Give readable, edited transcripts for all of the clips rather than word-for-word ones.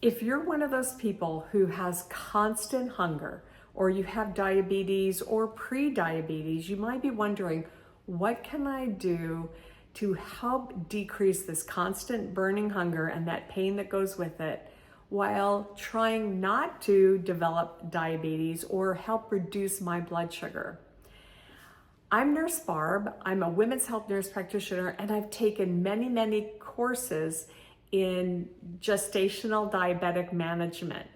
If you're one of those people who has constant hunger, or you have diabetes or pre-diabetes, you might be wondering, what can I do to help decrease this constant burning hunger and that pain that goes with it, while trying not to develop diabetes or help reduce my blood sugar? I'm Nurse Barb. I'm a women's health nurse practitioner, and I've taken many courses in gestational diabetic management.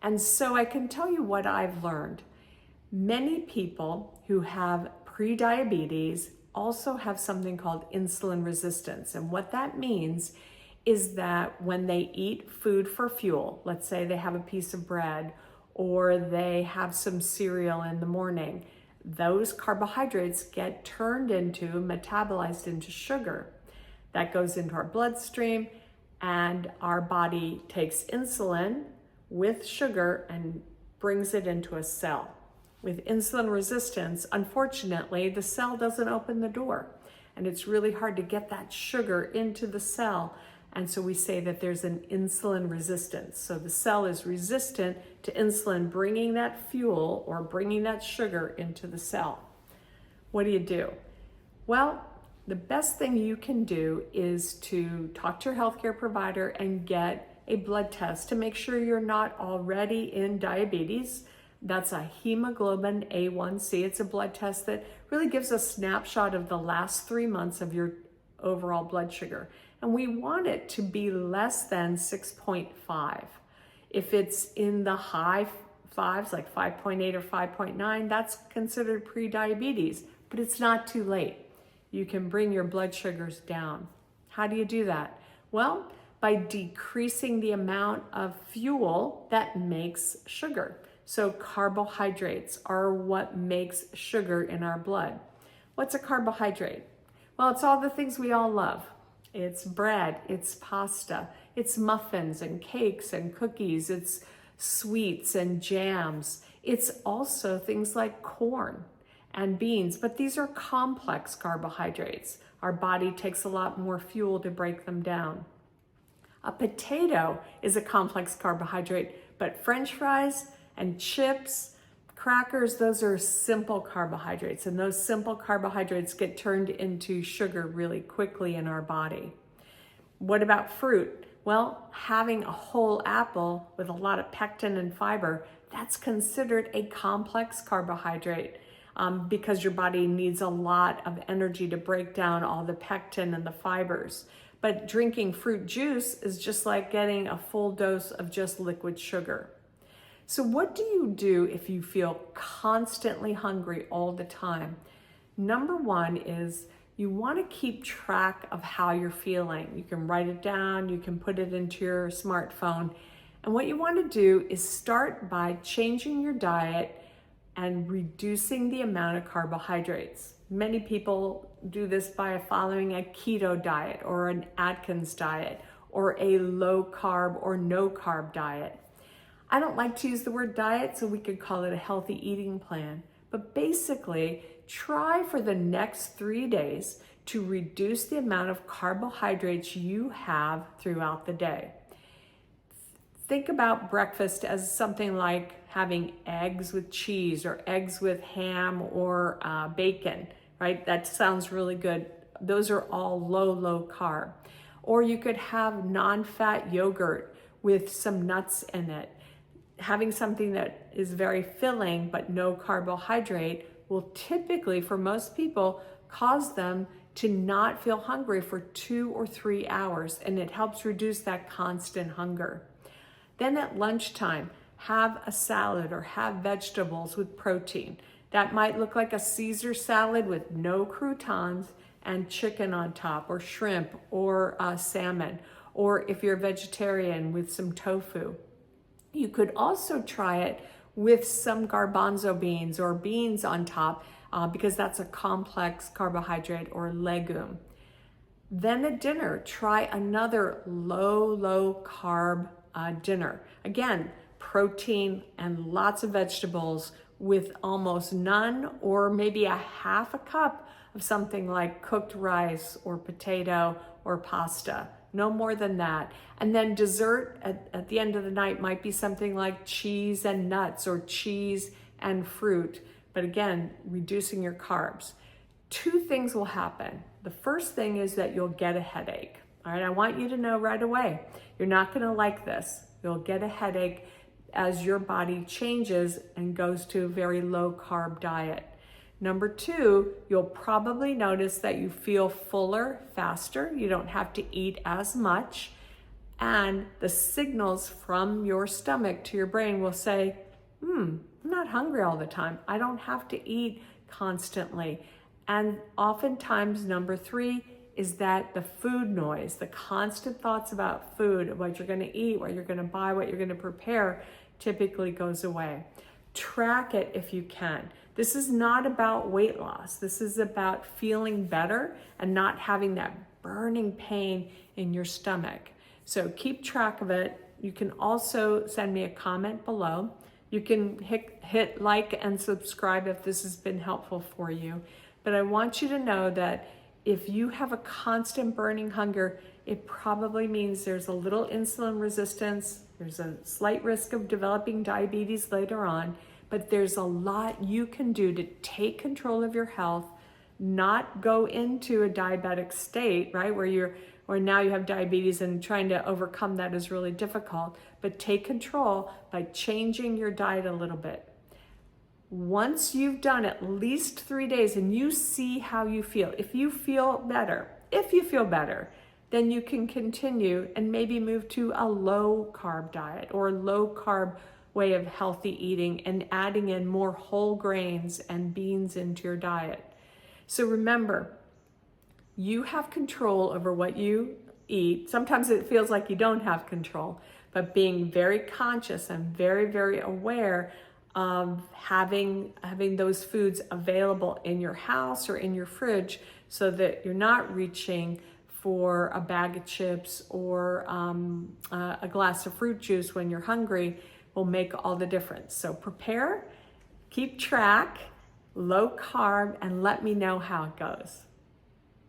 And so I can tell you what I've learned. Many people who have pre-diabetes also have something called insulin resistance. And what that means is that when they eat food for fuel, let's say they have a piece of bread or they have some cereal in the morning, those carbohydrates get turned into, metabolized into sugar. That goes into our bloodstream, and our body takes insulin with sugar and brings it into a cell. With insulin resistance, unfortunately, the cell doesn't open the door, and it's really hard to get that sugar into the cell. And so we say that there's an insulin resistance. So the cell is resistant to insulin bringing that fuel or bringing that sugar into the cell. What do? Well, the best thing you can do is to talk to your healthcare provider and get a blood test to make sure you're not already in diabetes. That's a hemoglobin A1C. It's a blood test that really gives a snapshot of the last 3 months of your overall blood sugar. And we want it to be less than 6.5. If it's in the high fives, like 5.8 or 5.9, that's considered pre-diabetes, but it's not too late. You can bring your blood sugars down. How do you do that? Well, by decreasing the amount of fuel that makes sugar. So carbohydrates are what makes sugar in our blood. What's a carbohydrate? Well, it's all the things we all love. It's bread, it's pasta, it's muffins and cakes and cookies, it's sweets and jams. It's also things like corn and beans, but these are complex carbohydrates. Our body takes a lot more fuel to break them down. A potato is a complex carbohydrate, but French fries and chips, crackers, those are simple carbohydrates, and those simple carbohydrates get turned into sugar really quickly in our body. What about fruit? Well, having a whole apple with a lot of pectin and fiber, that's considered a complex carbohydrate because your body needs a lot of energy to break down all the pectin and the fibers. But drinking fruit juice is just like getting a full dose of just liquid sugar. So what do you do if you feel constantly hungry all the time? Number one is you want to keep track of how you're feeling. You can write it down, you can put it into your smartphone. And what you want to do is start by changing your diet and reducing the amount of carbohydrates. Many people do this by following a keto diet or an Atkins diet or a low carb or no carb diet. I don't like to use the word diet, so we could call it a healthy eating plan. But basically, try for the next 3 days to reduce the amount of carbohydrates you have throughout the day. Think about breakfast as something like having eggs with cheese or eggs with ham or bacon, right? That sounds really good. Those are all low carb. Or you could have non-fat yogurt with some nuts in it. Having something that is very filling but no carbohydrate will typically, for most people, cause them to not feel hungry for 2 or 3 hours, and it helps reduce that constant hunger. Then at lunchtime, have a salad or have vegetables with protein. That might look like a Caesar salad with no croutons and chicken on top, or shrimp, or salmon, or if you're a vegetarian, with some tofu. You could also try it with some garbanzo beans or beans on top because that's a complex carbohydrate or legume. Then at dinner, try another low carb dinner. Again, protein and lots of vegetables with almost none or maybe a half a cup of something like cooked rice or potato or pasta. no more than that. And then dessert at the end of the night might be something like cheese and nuts or cheese and fruit. But again, reducing your carbs. Two things will happen. The first thing is that you'll get a headache. All right, I want you to know right away, you're not gonna like this. You'll get a headache as your body changes and goes to a very low carb diet. Number two, you'll probably notice that you feel fuller faster. You don't have to eat as much. And the signals from your stomach to your brain will say, I'm not hungry all the time. I don't have to eat constantly. And oftentimes, number three is that the food noise, the constant thoughts about food, what you're gonna eat, what you're gonna buy, what you're gonna prepare, typically goes away. Track it if you can. This is not about weight loss. This is about feeling better and not having that burning pain in your stomach. So keep track of it. You can also send me a comment below. You can hit like and subscribe if this has been helpful for you. But I want you to know that if you have a constant burning hunger, it probably means there's a little insulin resistance. There's a slight risk of developing diabetes later on, but there's a lot you can do to take control of your health, not go into a diabetic state, right? Where now you have diabetes and trying to overcome that is really difficult, but take control by changing your diet a little bit. Once you've done at least 3 days and you see how you feel, if you feel better, then you can continue and maybe move to a low carb diet or low carb way of healthy eating and adding in more whole grains and beans into your diet. So remember, you have control over what you eat. Sometimes it feels like you don't have control, but being very conscious and very, very aware of having those foods available in your house or in your fridge so that you're not reaching for a bag of chips or a glass of fruit juice when you're hungry will make all the difference. So prepare, keep track, low carb, and let me know how it goes.